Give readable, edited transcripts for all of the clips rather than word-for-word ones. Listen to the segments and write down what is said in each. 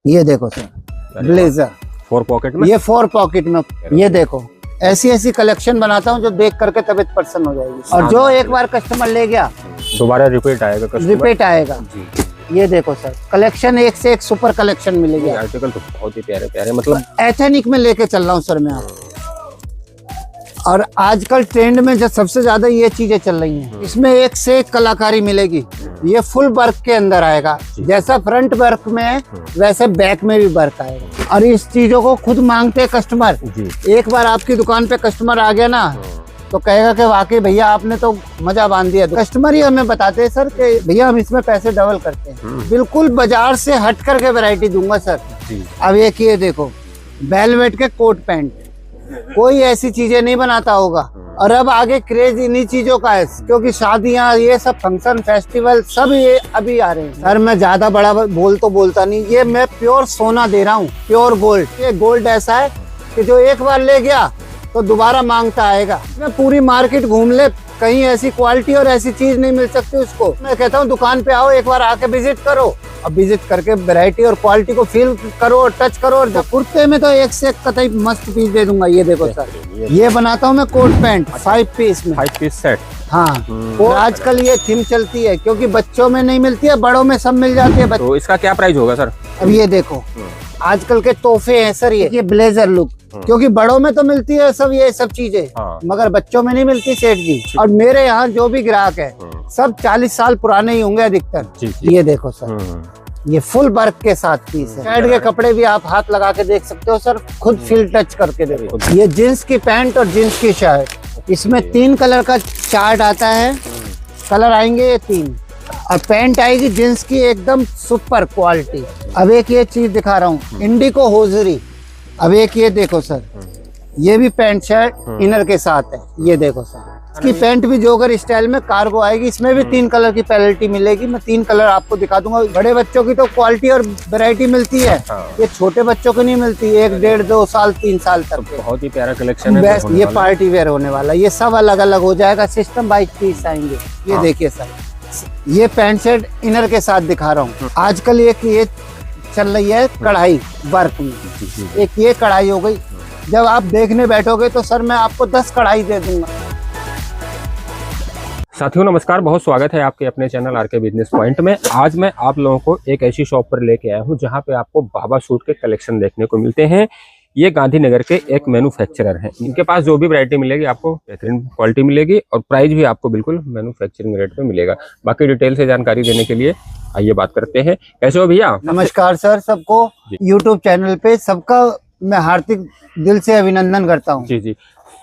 ये देखो sir blazer 4 pocket में। ये 4 पॉकेट में। ये देखो ऐसी ऐसी कलेक्शन बनाता हूँ जो देख करके तबीयत प्रसन्न हो जाएगी, और जो एक बार कस्टमर ले गया दोबारा रिपीट आएगा कस्टमर। रिपीट आएगा जी। ये देखो सर कलेक्शन एक से एक सुपर कलेक्शन मिलेगी। ये आर्टिकल तो बहुत ही प्यारे प्यारे, मतलब एथेनिक में लेके चल रहा हूँ सर मैं आपको। और आजकल ट्रेंड में जो सबसे ज्यादा ये चीजें चल रही हैं, इसमें एक से एक कलाकारी मिलेगी। ये फुल वर्क के अंदर आएगा, जैसा फ्रंट वर्क में वैसे बैक में भी वर्क आएगा। और इस चीजों को खुद मांगते हैं कस्टमर। एक बार आपकी दुकान पे कस्टमर आ गया ना तो कहेगा कि वाकई भैया आपने तो मजा बांध दिया। कस्टमर ही हमें बताते हैं सर कि भैया हम इसमें पैसे डबल करते हैं। बिल्कुल बाजार से हट करके वैरायटी दूंगा सर। अब एक ये देखो वेलवेट के कोट पैंट, कोई ऐसी चीजें नहीं बनाता होगा। और अब आगे क्रेज इन्हीं चीजों का है, क्योंकि शादियां ये सब फंक्शन फेस्टिवल सब ये अभी आ रहे हैं। सर मैं ज्यादा बड़ा बोल तो बोलता नहीं, ये मैं प्योर सोना दे रहा हूँ, प्योर गोल्ड। ये गोल्ड ऐसा है कि जो एक बार ले गया तो दोबारा मांगता आएगा। मैं पूरी मार्केट घूम ले, कहीं ऐसी क्वालिटी और ऐसी चीज नहीं मिल सकती उसको। मैं कहता हूँ दुकान पे आओ, एक बार आके विजिट करो, अब विजिट करके वैरायटी और क्वालिटी को फील करो और टच करो। और कुर्ते में तो एक से एक कतई मस्त पीस दे दूंगा। ये देखो सर ये बनाता हूँ मैं कोट पैंट 5 पीस में, 5 पीस सेट। हाँ और आजकल ये थीम चलती है, क्योंकि बच्चों में नहीं मिलती है, बड़ों में सब मिल जाती है। तो इसका क्या प्राइस होगा सर? अब ये देखो आजकल के तोहफे हैं सर, ये ब्लेजर लुक, क्योंकि बड़ों में तो मिलती है सब ये सब चीजें, मगर बच्चों में नहीं मिलती सेठ जी। और मेरे यहाँ जो भी ग्राहक है सब 40 साल पुराने ही होंगे अधिकतर। ये देखो सर ये फुल वर्क के साथ पीस है। शर्ट के कपड़े भी आप हाथ लगा के देख सकते हो सर, खुद फील टच करके देखो। ये जींस की पैंट और जींस की शर्ट, इसमें 3 कलर का चार्ट आता है। कलर आएंगे ये 3, और पैंट आएगी जींस की एकदम सुपर क्वालिटी। अब एक ये चीज दिखा रहा हूँ इंडिको होजरी। अब एक ये देखो सर, ये भी पैंट शर्ट इनर के साथ है। ये देखो सर इसकी पैंट भी जोगर स्टाइल में कार्गो आएगी। इसमें भी 3 कलर की पैलेटी मिलेगी। मैं 3 कलर आपको दिखा दूंगा। बड़े बच्चों की तो क्वालिटी और वैरायटी मिलती है, ये छोटे बच्चों की नहीं मिलती। 1, 1.5, 2 साल 3 साल तक बहुत ही प्यारा कलेक्शन है। बेस्ट ये पार्टी वेयर होने वाला। ये सब अलग अलग हो जाएगा, सिस्टम बाइक पीस आएंगे। ये देखिए सर ये पैंट शर्ट इनर के साथ दिखा रहा हूँ। आजकल एक ये चल रही है कढ़ाई वर्क में, एक ये कढ़ाई हो गई। जब आप देखने बैठोगे तो सर मैं आपको 10 कढ़ाई दे दूंगा। साथियों नमस्कार, बहुत स्वागत है आपके अपने चैनल आरके बिजनेस पॉइंट में। आज मैं आप लोगों को एक ऐसी शॉप पर लेके आया हूँ जहाँ पे आपको बाबा सूट के कलेक्शन देखने को मिलते हैं। ये गांधीनगर के एक मैन्युफैक्चरर हैं। इनके पास जो भी वैरायटी मिलेगी आपको बेहतरीन क्वालिटी मिलेगी और प्राइस भी आपको बिल्कुल मैन्युफैक्चरिंग रेट पे मिलेगा। बाकी डिटेल से जानकारी देने के लिए आइए बात करते हैं। कैसे हो भैया? नमस्कार सर, सबको यूट्यूब चैनल पे सबका मैं हार्दिक दिल से अभिनंदन करता हूँ। जी।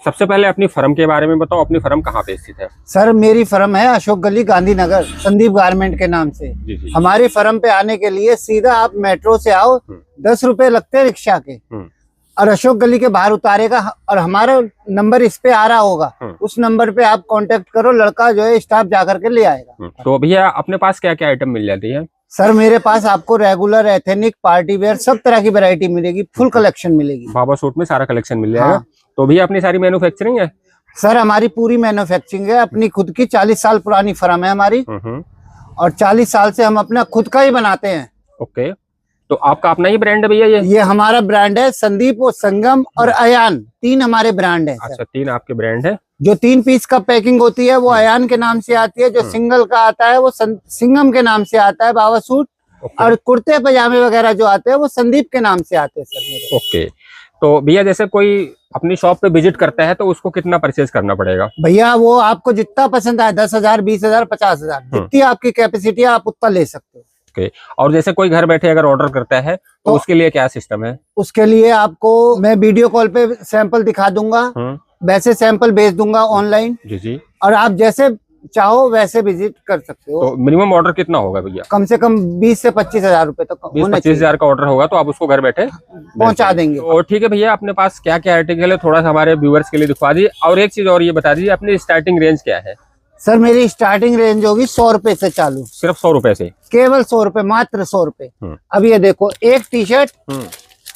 सबसे पहले अपनी फर्म के बारे में बताओ, अपनी फर्म कहाँ पे स्थित है? सर मेरी फर्म है अशोक गली गांधीनगर, संदीप गारमेंट के नाम से। जी। हमारी फर्म पे आने के लिए सीधा आप मेट्रो से आओ, 10 रुपए लगते हैं रिक्शा के, और अशोक गली के बाहर उतारेगा। और हमारा नंबर इस पे आ रहा होगा, उस नंबर पे आप कांटेक्ट करो, लड़का जो है स्टाफ जाकर के ले आएगा। तो भैया अपने पास क्या क्या आइटम मिल जाती है? सर मेरे पास आपको रेगुलर, एथेनिक, पार्टी वेयर सब तरह की वैरायटी मिलेगी, फुल कलेक्शन मिलेगी। बाबा सूट में सारा कलेक्शन मिल जाएगा। हाँ। तो भैया अपनी सारी मैन्युफैक्चरिंग है? सर हमारी पूरी मैन्युफैक्चरिंग है, अपनी खुद की 40 साल पुरानी फर्म है हमारी, और 40 साल से हम अपना खुद का ही बनाते हैं। ओके, तो आपका अपना ही ब्रांड है भैया? ये हमारा ब्रांड है, संदीप और संगम और अयान, 3 हमारे ब्रांड है। अच्छा, 3 आपके ब्रांड है। जो 3 पीस का पैकिंग होती है वो अयान के नाम से आती है, जो सिंगल का आता है वो सिंगम के नाम से आता है बाबा सूट, और कुर्ते पजामे वगैरह जो आते हैं वो संदीप के नाम से आते हैं सर मेरे। ओके, तो भैया जैसे कोई अपनी शॉप पे विजिट करता है तो उसको कितना परचेज करना पड़ेगा? भैया वो आपको जितना पसंद आए, 10,000, 20,000, 50,000, जितनी आपकी कैपेसिटी है आप उतना ले सकते हो। ओके, और जैसे कोई घर बैठे अगर ऑर्डर करता है तो उसके लिए क्या सिस्टम है? उसके लिए आपको मैं वीडियो कॉल पे सैंपल दिखा दूंगा, वैसे सैंपल भेज दूंगा ऑनलाइन। जी। और आप जैसे चाहो वैसे विजिट कर सकते हो। तो मिनिमम ऑर्डर कितना होगा भैया? कम से कम 20 से 25,000 रुपए तक 20-25,000 का ऑर्डर होगा तो आप उसको घर बैठे पहुंचा देंगे। और ठीक है भैया, अपने पास क्या क्या आर्टिकल है थोड़ा सा हमारे व्यूअर्स के लिए दिखा दीजिए। और एक चीज और ये बता दीजिए, अपनी स्टार्टिंग रेंज क्या है? सर मेरी स्टार्टिंग रेंज होगी 100 रुपए से चालू। सिर्फ 100 रुपए से? केवल 100 रुपए, मात्र 100 रुपए। अब ये देखो, एक टी शर्ट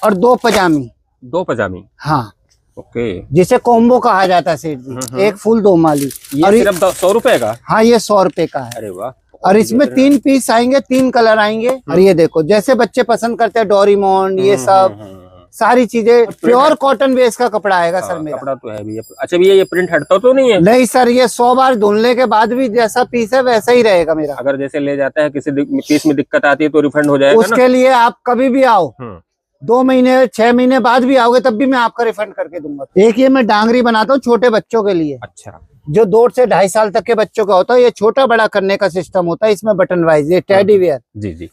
और 2 पजामी। 2 पजामी? हाँ। ओके, जिसे कॉम्बो कहा जाता है सेठ जी, एक फुल 2 माली। ये सिर्फ 100 रुपए का? हाँ, ये 100 रुपए का है। अरे वाह। और इसमें 3 पीस आएंगे, 3 कलर आएंगे। और ये देखो जैसे बच्चे पसंद करते हैं डोरेमोन, ये सब सारी चीजें। प्योर कॉटन बेस का कपड़ा आएगा सर मेरा। कपड़ा तो है भी। अच्छा भैया ये प्रिंट हटता तो नहीं है? नहीं सर, ये 100 बार धुलने के बाद भी जैसा पीस है वैसा ही रहेगा मेरा। अगर जैसे ले जाता है किसी पीस में दिक्कत आती है तो रिफंड हो जाएगा उसके लिए आप कभी भी आओ, 2 महीने 6 महीने बाद भी आओगे तब भी मैं आपका रिफंड करके दूंगा। एक ये मैं डांगरी बनाता हूँ छोटे बच्चों के लिए। अच्छा। जो 2 से 2.5 साल तक के बच्चों का होता है, ये छोटा बड़ा करने का सिस्टम होता है। इसमें बटन वाइज, ये टेडी वेयर। जी जी।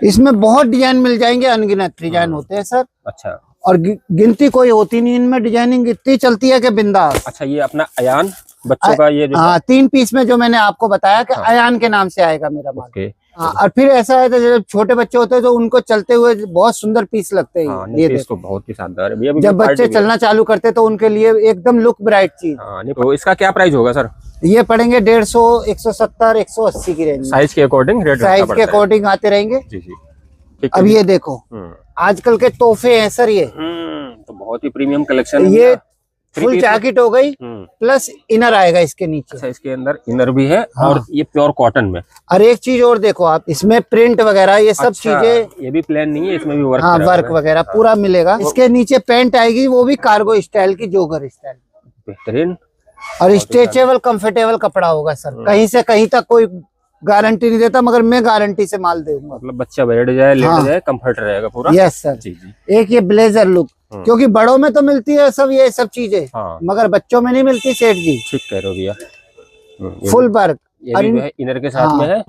इसमें बहुत डिजाइन मिल जाएंगे, अनगिनत डिजाइन होते हैं सर। अच्छा। और गिनती कोई होती नहीं इनमें, डिजाइनिंग इतनी चलती है कि बिंदास। अच्छा, ये अपना अयान बच्चों का ये जो हाँ 3 पीस में जो मैंने आपको बताया कि अयान के नाम से आएगा मेरा माल। ओके। हाँ, और फिर ऐसा है तो जब छोटे बच्चे होते हैं तो उनको चलते हुए बहुत सुंदर पीस लगते हैं। हाँ, ये पीस तो बहुत ही शानदार है भैया। जब बच्चे चलना चालू करते तो उनके लिए एकदम लुक ब्राइट चीज। हाँ, तो इसका क्या प्राइस होगा सर? ये पड़ेंगे 150, 170, 180 की रेंज। साइज के अकॉर्डिंग रेट? साइज के अकॉर्डिंग आते रहेंगे। जी जी। अब ये देखो आजकल के तोहफे हैं सर ये। तो बहुत ही प्रीमियम कलेक्शन है। ये फुल जैकेट हो गई, प्लस इनर आएगा इसके नीचे। अच्छा, इसके अंदर इनर भी है। हाँ। और ये प्योर कॉटन में। और एक चीज और देखो आप, इसमें प्रिंट वगैरह ये सब चीजें। ये भी प्लेन नहीं है, इसमें भी वर्क। हाँ, वर्क वगैरह पूरा मिलेगा। इसके नीचे पैंट आएगी, वो भी कार्गो स्टाइल की, जोगर स्टाइल। बेहतरीन। और स्ट्रेचेबल कंफर्टेबल कपड़ा होगा सर। कहीं से कहीं तक कोई गारंटी नहीं देता, मगर मैं गारंटी से माल दूंगा। मतलब बच्चा बैठ जाए, लेट जाए, कंफर्ट रहेगा पूरा। Yes sir. जी जी। एक ये ब्लेजर लुक, क्योंकि बड़ों में तो मिलती है सब ये सब चीजें, हाँ। मगर बच्चों में नहीं मिलती सेठ जी। ठीक कह रहे हो भैया। Full work. ये भी है, इनर के साथ में है।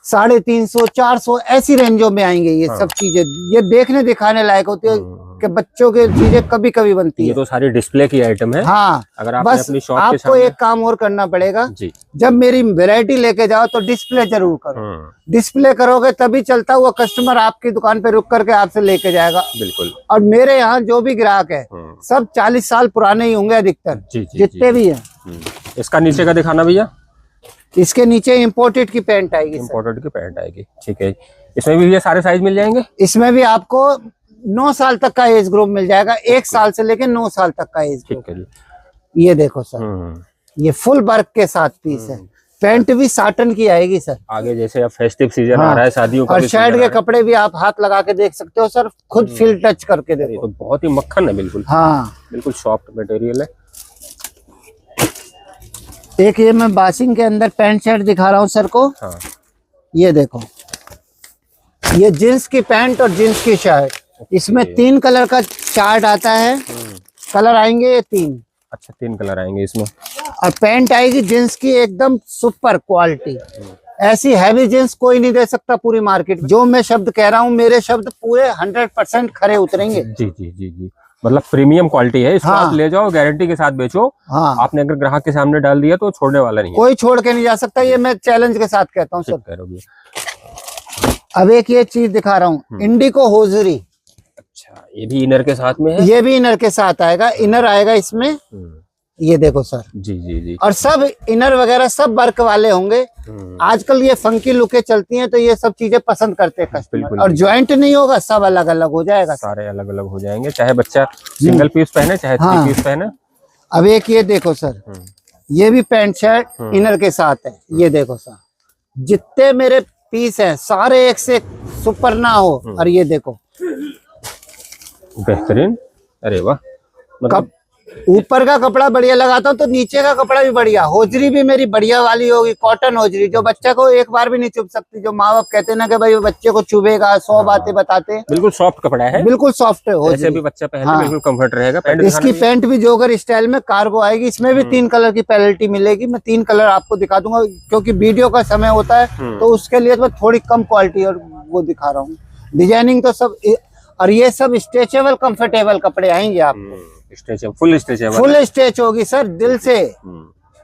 350, 400 ऐसी रेंजों में आएंगे ये सब चीजें। ये देखने दिखाने लायक होती है कि बच्चों की चीजें कभी कभी बनती है। ये तो सारी डिस्प्ले की आइटम है। हाँ, अगर आपने बस अपनी शॉप के आपको सामने... एक काम और करना पड़ेगा जी। जब मेरी वैरायटी लेके जाओ तो डिस्प्ले जरूर करो। डिस्प्ले करोगे तभी चलता हुआ कस्टमर आपकी दुकान पे रुक करके आपसे लेके जाएगा। बिल्कुल। और मेरे यहाँ जो भी ग्राहक है सब 40 साल पुराने ही होंगे अधिकतर। जितने भी है। इसका नीचे का दिखाना भैया। इसके नीचे इम्पोर्टेड की पैंट आएगी। इम्पोर्टेड की पैंट आएगी, ठीक है। इसमें भी ये सारे साइज मिल जाएंगे। इसमें भी आपको 9 साल तक का एज ग्रुप मिल जाएगा, 1 साल से लेकर 9 साल तक का एज ग्रुप। ठीक है। ये देखो सर, ये फुल वर्क के साथ पीस है। पैंट भी साटन की आएगी सर। आगे जैसे अब फेस्टिव सीजन आ रहा है, शादियों का। और शर्ट के कपड़े भी आप हाथ लगा के देख सकते हो सर, खुद फील टच करके देखो। तो बहुत ही मक्खन है बिल्कुल। हाँ, बिल्कुल सॉफ्ट मटेरियल है। एक ये मैं बासिंग के अंदर पैंट शर्ट दिखा रहा हूँ सर को। हाँ। ये देखो, ये जींस की पैंट और जींस की शर्ट। इसमें 3 कलर का चार्ट आता है। कलर आएंगे ये 3। अच्छा, 3 कलर आएंगे इसमें। और पैंट आएगी जींस की एकदम सुपर क्वालिटी। ऐसी हैवी जींस कोई नहीं दे सकता पूरी मार्केट में। जो मैं शब्द कह रहा हूँ, मेरे शब्द पूरे 100% खरे उतरेंगे। जी जी जी जी। मतलब प्रीमियम क्वालिटी है। इसको आप ले जाओ, गारंटी के साथ बेचो। हाँ। आपने अगर ग्राहक के सामने डाल दिया तो छोड़ने वाला नहीं है। कोई छोड़ के नहीं जा सकता, ये मैं चैलेंज के साथ कहता हूँ सर। अब एक ये चीज दिखा रहा हूँ, इंडिको होजरी। अच्छा, ये भी इनर के साथ में है। ये भी इनर के साथ आएगा। इनर आएगा इसमें। ये देखो सर। जी जी जी। और सब इनर वगैरह सब वर्क वाले होंगे। आजकल ये फंकी लुकें चलती हैं तो ये सब चीजें पसंद करते हैं कस्टमर। और ज्वाइंट नहीं होगा, सब अलग अलग हो जाएगा। सारे अलग अलग हो जाएंगे, चाहे बच्चा सिंगल पीस पहने चाहे 3 पीस पहने। अब एक ये देखो सर, ये भी पैंट शर्ट इनर के साथ है। ये देखो सर, जितने मेरे पीस हैं सारे एक से सुपर ना हो। और ये देखो बेहतरीन। अरे वाह। मतलब ऊपर का कपड़ा बढ़िया लगाता हूँ तो नीचे का कपड़ा भी बढ़िया। होजरी भी मेरी बढ़िया वाली होगी, कॉटन होजरी, जो बच्चे को एक बार भी नहीं चुभ सकती। जो माँ बाप कहते हैं ना कि भाई बच्चे को चुभेगा, 100 बातें बताते। बिल्कुल सॉफ्ट कपड़ा है, बिल्कुल सॉफ्ट है। ऐसे भी बच्चा पहने बिल्कुल कंफर्ट रहेगा। इसकी पैंट भी जोगर स्टाइल में कार्गो आएगी। इसमें भी 3 कलर की पैलेटी मिलेगी। मैं 3 कलर आपको दिखा दूंगा क्योंकि वीडियो का समय होता है तो उसके लिए तो थोड़ी कम क्वालिटी और वो दिखा रहा हूँ। डिजाइनिंग तो सब, और ये सब स्ट्रेचेबल कंफर्टेबल कपड़े आएंगे आपको। फुल स्ट्रेचेबल, फुल स्ट्रेच होगी सर। दिल से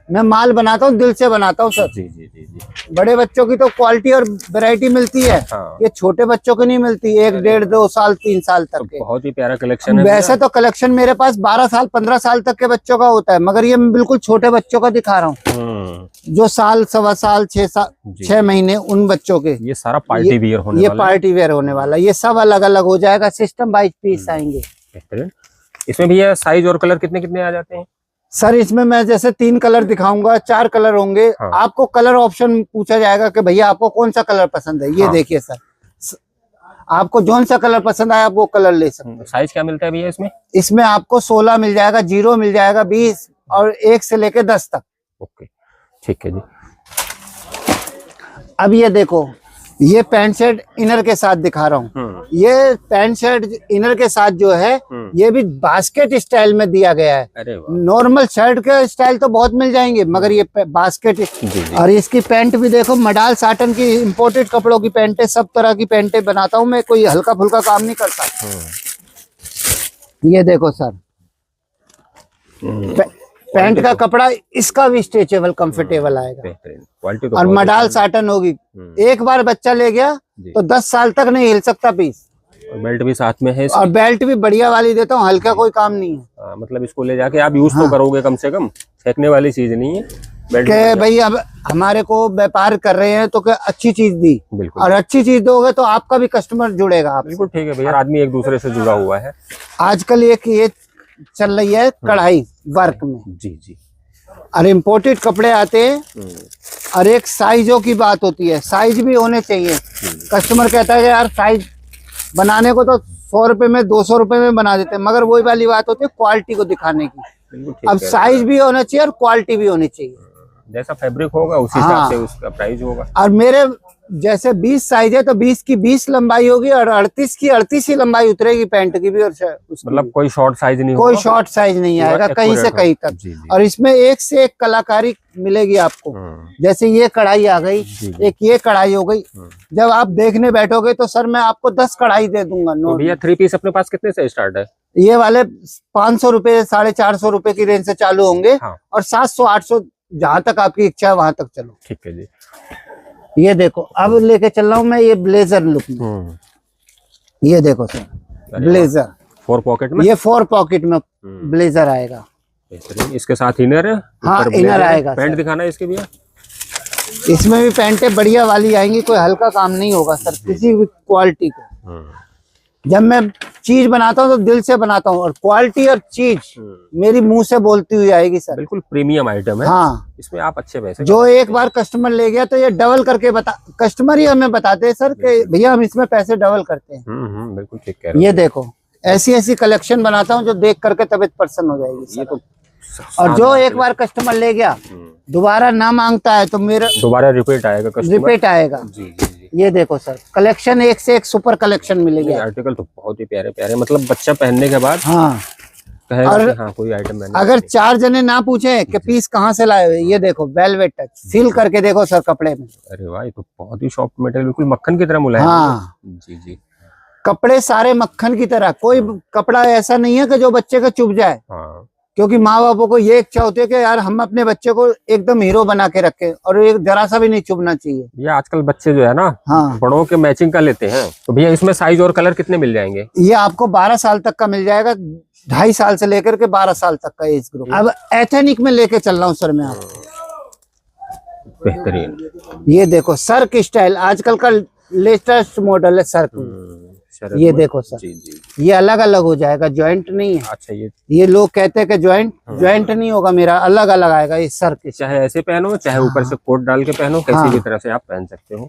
मैं माल बनाता हूँ, दिल से बनाता हूँ सर। जी जी जी जी। बड़े बच्चों की तो क्वालिटी और वैरायटी मिलती है। हाँ। ये छोटे बच्चों की नहीं मिलती, 1, 1.5, 2 साल 3 साल तक के। बहुत ही प्यारा कलेक्शन है। वैसे तो कलेक्शन मेरे पास 12 साल 15 साल तक के बच्चों का होता है, मगर ये मैं बिल्कुल छोटे बच्चों का दिखा रहा हूँ। जो साल, 1.25 साल, 6 महीने, उन बच्चों के। ये सारा पार्टी वियर होने वाला। ये पार्टी वेयर होने वाला। ये सब अलग अलग हो जाएगा, सिस्टम 22 पीस आएंगे। इसमें भी ये साइज और कलर कितने कितने आ जाते हैं? सर इसमें मैं जैसे 3 कलर दिखाऊंगा, 4 कलर होंगे। हाँ। आपको कलर ऑप्शन पूछा जाएगा कि भैया आपको कौन सा कलर पसंद है। ये हाँ। देखिए सर, आपको जौन सा कलर पसंद आया आप वो कलर ले सकते हैं। साइज क्या मिलता है भैया इसमें? इसमें आपको 16 मिल जाएगा, 0 मिल जाएगा, 20 और 1 से लेके 10 तक। ओके, ठीक है जी। अब ये देखो, ये पैंट शर्ट इनर के साथ दिखा रहा हूँ। ये पैंट शर्ट इनर के साथ जो है ये भी बास्केट स्टाइल में दिया गया है। अरे वाह। नॉर्मल शर्ट के स्टाइल तो बहुत मिल जाएंगे, मगर ये बास्केट। और इसकी पैंट भी देखो, मडाल साटन की इंपोर्टेड कपड़ों की पैंटें, सब तरह की पैंटें बनाता हूँ मैं, कोई हल्का फुल्का काम नहीं करता। ये देखो सर, पैंट का कपड़ा इसका भी स्ट्रेचेबल कंफर्टेबल आएगा। क्वालिटी तो और बहुत मडाल साटन होगी। एक बार बच्चा ले गया तो 10 साल तक नहीं हिल सकता पीस। और बेल्ट भी साथ में है और बेल्ट भी बढ़िया वाली देता हूँ, हल्का कोई काम नहीं है। मतलब इसको ले जाके आप यूज तो करोगे, कम से कम फेंकने वाली चीज नहीं है। बेल्ट के भाई अब हमारे को व्यापार कर रहे हैं तो अच्छी चीज दी, बिल्कुल, और अच्छी चीज दोगे तो आपका भी कस्टमर जुड़ेगा आपसे। बिल्कुल ठीक है भैया, आदमी एक दूसरे से जुड़ा हुआ है। आजकल एक ये चल रही है कढ़ाई वर्क में। जी जी। और इम्पोर्टेड कपड़े आते हैं, और एक साइजों की बात होती है, साइज भी होने चाहिए। कस्टमर कहता है कि यार साइज बनाने को तो 100 रुपए में 200 रुपए में बना देते हैं, मगर वही वाली बात होती है क्वालिटी को दिखाने की। अब साइज भी होना चाहिए और क्वालिटी भी होनी चाहिए। जैसा फैब्रिक होगा उसी हिसाब से उसका प्राइस होगा। और मेरे जैसे 20 साइज है तो 20 की 20 लंबाई होगी, और 38 की 38 ही लंबाई उतरेगी पैंट की भी। और मतलब कोई शॉर्ट साइज नहीं कोई शॉर्ट साइज नहीं आएगा कहीं से कहीं तक। और इसमें एक से एक कलाकारी मिलेगी आपको। जैसे ये कढ़ाई आ गई, एक ये कढ़ाई हो गई। जब आप देखने बैठोगे तो सर मैं आपको 10 कढ़ाई दे दूंगा। तो भैया 3 पीस अपने पास कितने से स्टार्ट है? ये वाले 500 रुपए 450 रुपए की रेंज से चालू होंगे। हाँ। और 700 800 जहां तक आपकी इच्छा है वहां तक चलो। ठीक है जी। ये देखो, अब लेके चल रहा हूँ मैं ये ब्लेजर लुक में। ये देखो सर, ब्लेजर 4 पॉकेट में। ये 4 पॉकेट में ब्लेजर आएगा। इसके साथ इनर है। हाँ, इनर आएगा। पैंट दिखाना है इसके भैया। इसमें भी पैंटें बढ़िया वाली आएंगी, कोई हल्का काम नहीं होगा सर किसी भी क्वालिटी को। जब मैं चीज बनाता हूँ तो दिल से बनाता हूँ, और क्वालिटी और चीज मेरी मुंह से बोलती हुई आएगी सर। बिल्कुल प्रीमियम आइटम है। हाँ, इसमें आप अच्छे पैसे जो एक बार कस्टमर ले गया तो ये डबल करके कस्टमर ही हमें बताते हैं सर कि भैया हम इसमें पैसे डबल करते हैं। बिल्कुल ठीक कह रहे हो। ये देखो, ऐसी ऐसी कलेक्शन बनाता हूँ जो देख करके तबीयत प्रसन्न हो जाएगी। ये तो और जो एक बार कस्टमर ले गया दोबारा ना मांगता है तो मेरा दोबारा रिपीट आएगा, रिपीट आएगा। जी जी जी। ये देखो सर, कलेक्शन एक से एक सुपर कलेक्शन मिलेगी। आर्टिकल तो बहुत ही प्यारे प्यारे, मतलब बच्चा पहनने के बाद हाँ कहेगा और कि हाँ कोई आइटम मैंने। अगर 4 जने ना पूछे कि पीस कहाँ से लाए हुए, ये देखो वेलवेट टच सील करके देखो सर कपड़े में। अरे वाह, ये तो बहुत ही सॉफ्ट मटेरियल, बिल्कुल मक्खन की तरह मुलायम। हाँ जी जी। कपड़े सारे मक्खन की तरह, कोई कपड़ा ऐसा नहीं है कि जो बच्चे का चुभ जाए। हाँ, क्योंकि माँ बापों को ये इच्छा होती है कि यार हम अपने बच्चे को एकदम हीरो बना के रखें, और एक जरा सा भी नहीं चुभना चाहिए। भैया आजकल बच्चे जो है ना, हाँ, बड़ों के मैचिंग का लेते हैं। तो भैया इसमें साइज और कलर कितने मिल जाएंगे? ये आपको 12 साल तक का मिल जाएगा, 2.5 साल से लेकर के 12 साल तक का एज ग्रुप। अब एथेनिक में लेके चल रहा हूँ सर मैं आपको। बेहतरीन। ये देखो सर्क स्टाइल, आजकल का लेटेस्ट मॉडल है सर्क। ये देखो सर, जी जी। ये अलग अलग हो जाएगा, ज्वाइंट नहीं है। अच्छा, ये लोग कहते हैं कि ज्वाइंट नहीं होगा, मेरा अलग अलग आएगा। ये सर्क चाहे ऐसे पहनो, चाहे ऊपर से कोट डाल के पहनो, किसी भी तरह से आप पहन सकते हो।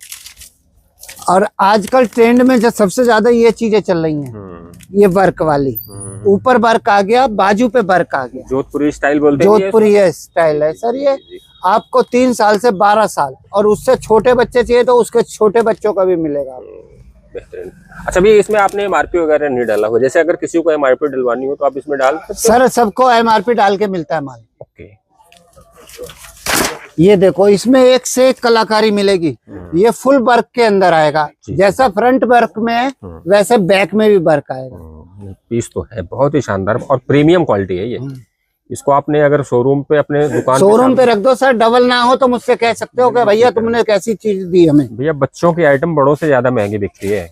और आजकल ट्रेंड में जो सबसे ज्यादा ये चीजें चल रही हैं, ये वर्क वाली। ऊपर वर्क आ गया, बाजू पे वर्क आ गया, जोधपुरी स्टाइल बोलते हैं। जोधपुरी ये स्टाइल है सर। ये आपको 3 साल से 12 साल, और उससे छोटे बच्चे चाहिए तो उसके छोटे बच्चों का भी मिलेगा। बेहतरीन। अच्छा भैया, इसमें आपने एमआरपी वगैरह नहीं डाला हो? जैसे अगर किसी को एमआरपी डलवानी हो तो आप इसमें डाल सकते सर, सबको एमआरपी डाल के मिलता है माल। ओके। ये देखो, इसमें एक से एक कलाकारी मिलेगी। ये फुल वर्क के अंदर आएगा, जैसा फ्रंट वर्क में है वैसे बैक में भी वर्क आएगा। पीस तो है बहुत ही शानदार और प्रीमियम क्वालिटी है ये। इसको आपने अगर शोरूम पे, अपने दुकान शोरूम पे रख दो सर, डबल ना हो तो मुझसे कह सकते हो कि भैया तुमने कैसी चीज दी हमें। भैया बच्चों की आइटम बड़ों से ज्यादा महंगी बिकती है,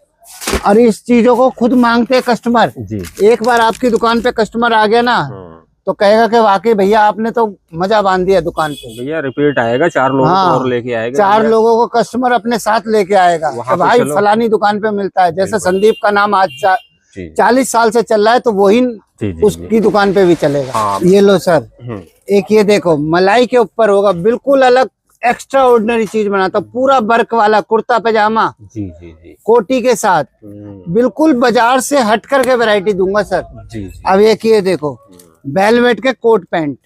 और इस चीजों को खुद मांगते हैं कस्टमर जी। एक बार आपकी दुकान पे कस्टमर आ गया ना तो कहेगा कि वाकई भैया आपने तो मजा बांध दिया दुकान पे। भैया रिपीट आएगा, 4 लोगों को और लेके आएगा, 4 लोगों को कस्टमर अपने साथ लेके आएगा कि भाई फलानी दुकान पे मिलता है। जैसे संदीप का नाम आज जी। 40 साल से चल रहा है तो वही जी, जी, उसकी दुकान पे भी चलेगा। हाँ। ये लो सर, एक ये देखो मलाई के ऊपर होगा, बिल्कुल अलग एक्स्ट्रा ऑर्डिनरी चीज बनाता हूँ, पूरा वर्क वाला कुर्ता पैजामा जी जी जी। कोटी के साथ, बिल्कुल बाजार से हट करके वैरायटी दूंगा सर। जी जी। अब एक ये देखो वेलवेट के कोट पैंट,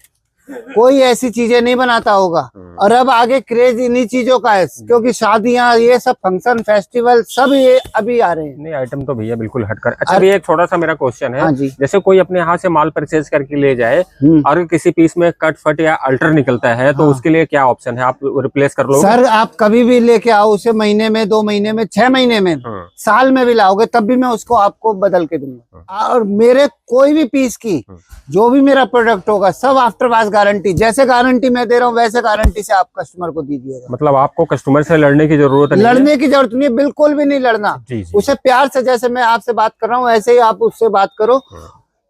कोई ऐसी चीजें नहीं बनाता होगा। और अब आगे क्रेज इन्हीं चीजों का है, क्योंकि शादियां ये सब फंक्शन फेस्टिवल सब ये अभी आ रहे हैं। नहीं आइटम तो भैया बिल्कुल हटकर। अच्छा भैया एक छोटा सा मेरा क्वेश्चन है। हाँ जी। जैसे कोई अपने यहाँ से माल परचेज करके ले जाए और किसी पीस में कट फट या अल्टर निकलता है तो उसके लिए क्या ऑप्शन है, आप रिप्लेस कर लोगे? सर आप कभी भी लेके आओ उसे, महीने में, 2 महीने में, 6 महीने में, साल में भी लाओगे तब भी मैं उसको आपको बदल के दूंगा। और मेरे कोई भी पीस की जो भी मेरा प्रोडक्ट होगा सब आफ्टर वॉश गारंटी, जैसे गारंटी मैं दे रहा हूँ वैसे गारंटी से आप कस्टमर को दीजिएगा। मतलब आपको कस्टमर से लड़ने की जरूरत नहीं है? लड़ने की जरूरत नहीं है, बिल्कुल भी नहीं लड़ना। जी जी। उसे प्यार से, जैसे मैं आपसे बात कर रहा हूँ ऐसे ही आप उससे बात करो।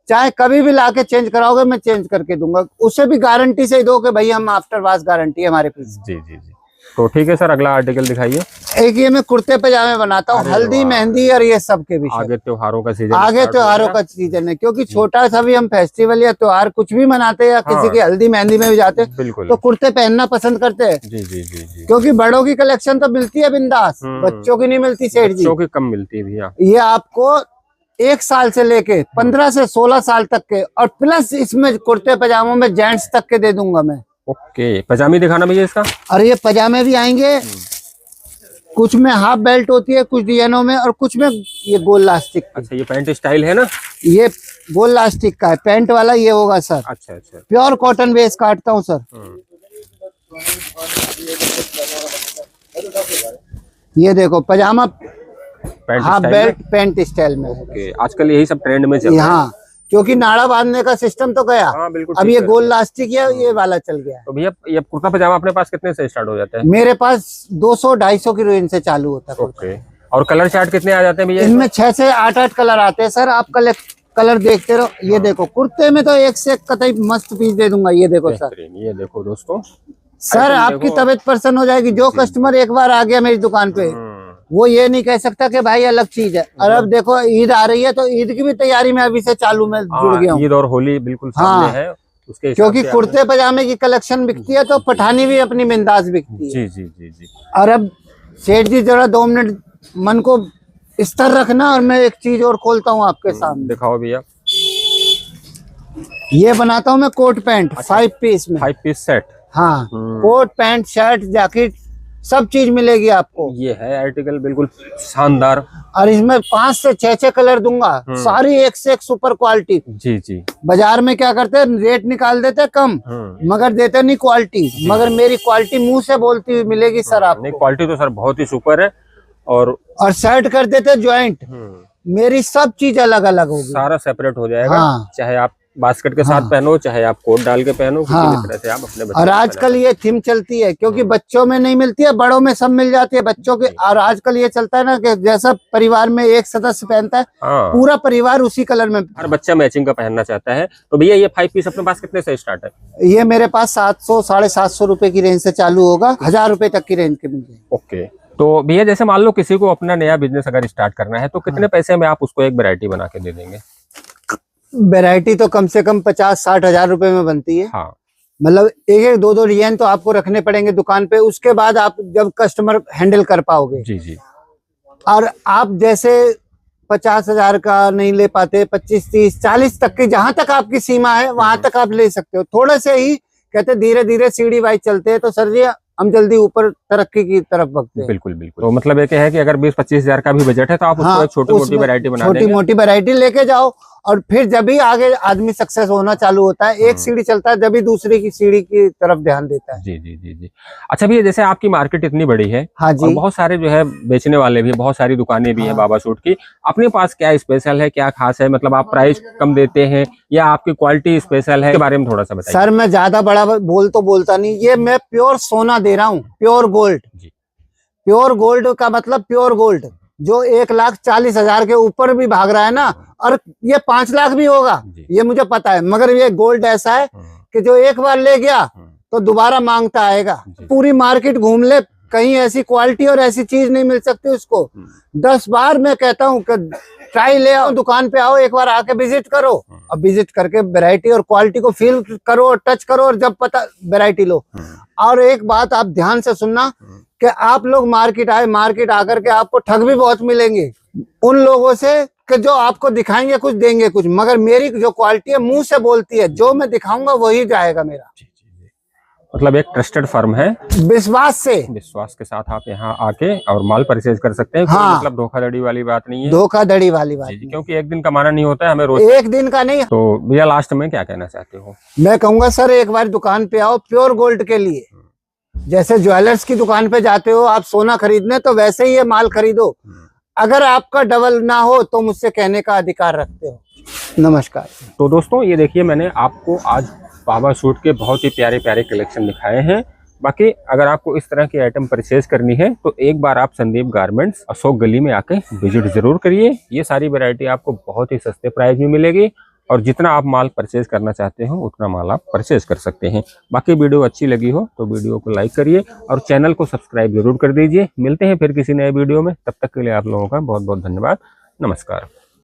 चाहे कभी भी लाके चेंज कराओगे मैं चेंज करके दूंगा। उसे भी गारंटी से ही दो कि भाई हम आफ्टर वॉश गारंटी है हमारे पीस। जी जी जी। तो ठीक है सर, अगला आर्टिकल दिखाइए। एक ये मैं कुर्ते पजामे बनाता हूँ, हल्दी मेहंदी और ये सब के विषय। आगे त्योहारों का सीजन, आगे त्योहारों का सीजन है, क्योंकि छोटा सा भी हम फेस्टिवल या त्योहार कुछ भी मनाते हैं या किसी की हल्दी मेहंदी में भी जाते हैं बिल्कुल तो कुर्ते पहनना पसंद करते हैं। जी जी जी जी। क्योंकि बड़ों की कलेक्शन तो मिलती है बिंदास, बच्चों की नहीं मिलती सेठ जी। बच्चों की कम मिलती है भैया। ये आपको 1 साल से लेके 15 से 16 साल तक के, और प्लस इसमें कुर्ते पजामों में जेंट्स तक के दे दूंगा मैं। ओके, पजामी दिखाना भैया इसका। और ये पजामे भी आएंगे, कुछ में हाफ बेल्ट होती है, कुछ डिजाइनों में, और कुछ में ये गोल लास्टिक। अच्छा, ये पैंट स्टाइल है ना? ये गोल लास्टिक का है, पैंट वाला ये होगा सर। अच्छा अच्छा। प्योर कॉटन बेस काटता हूँ सर। ये देखो पजामा हाफ बेल्ट पैंट स्टाइल में। ओके, आजकल यही सब ट्रेंड में चल रहा है। हाँ, क्योंकि नाड़ा बांधने का सिस्टम तो गया। हाँ, बिल्कुल। अब ये गोल लास्टिक ये वाला चल गया है। तो भैया ये कुर्ता पजामा अपने पास कितने से स्टार्ट हो जाता है? मेरे पास 200-250 की रेंज से चालू होता है। ओके, और कलर चार्ट कितने आ जाते हैं भैया? इनमें 6 से 8 कलर आते हैं सर। आप कलर देखते रहो। ये देखो कुर्ते में तो एक से एक कतई मस्त पीस दे दूंगा। ये देखो सर, ये देखो दोस्तों सर आपकी तबीयत प्रसन्न हो जाएगी। जो कस्टमर एक बार आ गया मेरी दुकान पे वो ये नहीं कह सकता कि भाई अलग चीज है। और अब देखो ईद आ रही है तो ईद की भी तैयारी में अभी से चालू में जुड़ गया हूँ। ईद और होली बिल्कुल सामने है, उसके क्योंकि कुर्ते पजामे की कलेक्शन बिकती है तो पठानी भी अपनी बिंदास बिकती है। जी जी जी जी। और अब सेठ जी जरा 2 मिनट मन को स्थिर रखना, और मैं एक चीज और खोलता हूँ आपके सामने। दिखाओ भैया। ये बनाता हूँ मैं कोट पैंट 5 पीस में। 5 पीस सेट। हाँ, कोट पैंट शर्ट जैकेट सब चीज मिलेगी आपको। ये है आर्टिकल बिल्कुल शानदार। और इसमें 5 से 6 कलर दूंगा, सारी एक से एक सुपर क्वालिटी। जी जी। बाजार में क्या करते हैं, रेट निकाल देते हैं कम, मगर देते नहीं क्वालिटी। मगर मेरी क्वालिटी मुंह से बोलती हुई मिलेगी सर आपको। नहीं, क्वालिटी तो सर बहुत ही सुपर है। और शर्ट कर देते ज्वाइंट, मेरी सब चीज अलग अलग होगी, सारा सेपरेट हो जाएगा। हाँ। चाहे आप बास्केट के साथ पहनो, चाहे आप कोट डाल के पहनो, किसी भी तरह से आप अपने बच्चों और आजकल ये थीम चलती है, क्योंकि बच्चों में नहीं मिलती है, बड़ों में सब मिल जाती है बच्चों के। और आजकल ये चलता है ना कि जैसा परिवार में एक सदस्य पहनता है, पूरा परिवार उसी कलर में, हर बच्चा मैचिंग का पहनना चाहता है। तो भैया ये 5 पीस अपने पास कितने से स्टार्ट है? ये मेरे पास 700-750 रुपए की रेंज से चालू होगा, 1000 रुपए तक की रेंज के मिल जाएंगे। ओके, तो भैया जैसे मान लो किसी को अपना नया बिजनेस अगर स्टार्ट करना है तो कितने पैसे में आप उसको एक वैरायटी बना के दे देंगे? वैरायटी तो कम से कम 50-60 हजार रुपए में बनती है। हाँ, मतलब एक 2 डिजाइन तो आपको रखने पड़ेंगे दुकान पे, उसके बाद आप जब कस्टमर हैंडल कर पाओगे। जी जी। और आप जैसे 50,000 का नहीं ले पाते, 25, 30, 40 तक की जहां तक आपकी सीमा है वहां तक आप ले सकते हो। थोड़े से ही कहते धीरे धीरे सीढ़ी वाइज चलते हैं तो सर जी हम जल्दी ऊपर तरक्की की तरफ बढ़ते हैं। बिल्कुल बिल्कुल। तो मतलब एक है कि अगर 20-25 हजार का भी बजट है तो आप उसको एक छोटी मोटी वैरायटी बना देंगे। छोटी मोटी वैरायटी लेके जाओ, और फिर जब भी आगे आदमी सक्सेस होना चालू होता है, एक सीढ़ी चलता है जब भी दूसरी की सीढ़ी की तरफ ध्यान देता है। जी जी जी जी। अच्छा भैया, जैसे आपकी मार्केट इतनी बड़ी है, हाँ जी, और बहुत सारे जो है बेचने वाले भी, बहुत सारी दुकानें भी हैं बाबा सूट की, अपने पास क्या स्पेशल है, क्या खास है? मतलब आप प्राइस कम देते हैं या आपकी क्वालिटी स्पेशल है? इसके बारे में थोड़ा सा बताइए। सर मैं ज्यादा बड़ा बोलता नहीं, ये मैं प्योर सोना दे रहा हूँ, प्योर गोल्ड। प्योर गोल्ड का मतलब प्योर गोल्ड जो 1,40,000 के ऊपर भी भाग रहा है ना, और ये 5 लाख भी होगा, ये मुझे पता है। मगर ये गोल्ड ऐसा है कि जो एक बार ले गया तो दोबारा मांगता आएगा। पूरी मार्केट घूम ले, कहीं ऐसी क्वालिटी और ऐसी चीज नहीं मिल सकती उसको। 10 बार मैं कहता हूँ कि ट्राई ले आओ, दुकान पे आओ, एक बार आके विजिट करो। अब विजिट करके वैरायटी और क्वालिटी को फील करो और टच करो, और जब पता वैरायटी लो। और एक बात आप ध्यान से सुनना कि आप लोग मार्केट आए, मार्केट आकर के आपको ठग भी बहुत मिलेंगे उन लोगों से कि जो आपको दिखाएंगे कुछ, देंगे कुछ, मगर मेरी जो क्वालिटी है मुंह से बोलती है, जो मैं दिखाऊंगा वही जाएगा मेरा। मतलब एक ट्रस्टेड फर्म है, विश्वास से, विश्वास के साथ आप यहाँ आके और माल परचेज कर सकते हैं। हाँ, मतलब धोखाधड़ी वाली बात नहीं है, धोखाधड़ी वाली बात जी, क्योंकि एक दिन कमाना नहीं होता है हमें, रोज एक दिन का नहीं। तो भैया लास्ट में क्या कहना चाहते हो? मैं कहूंगा सर, एक बार दुकान पे आओ प्योर गोल्ड के लिए। जैसे ज्वेलर्स की दुकान पे जाते हो आप सोना खरीदने, तो वैसे ही ये माल खरीदो। अगर आपका डबल ना हो तो मुझसे कहने का अधिकार रखते हो। नमस्कार। तो दोस्तों ये देखिए, मैंने आपको आज बाबा सूट के बहुत ही प्यारे प्यारे कलेक्शन दिखाए हैं। बाकी अगर आपको इस तरह की आइटम परचेज करनी है तो एक बार आप संदीप गारमेंट्स अशोक गली में आके विजिट जरूर करिए। ये सारी वैरायटी आपको बहुत ही सस्ते प्राइस में मिलेगी, और जितना आप माल परचेज करना चाहते हो उतना माल आप परचेज कर सकते हैं। बाकी वीडियो अच्छी लगी हो तो वीडियो को लाइक करिए और चैनल को सब्सक्राइब जरूर कर दीजिए। मिलते हैं फिर किसी नए वीडियो में, तब तक के लिए आप लोगों का बहुत बहुत धन्यवाद। नमस्कार।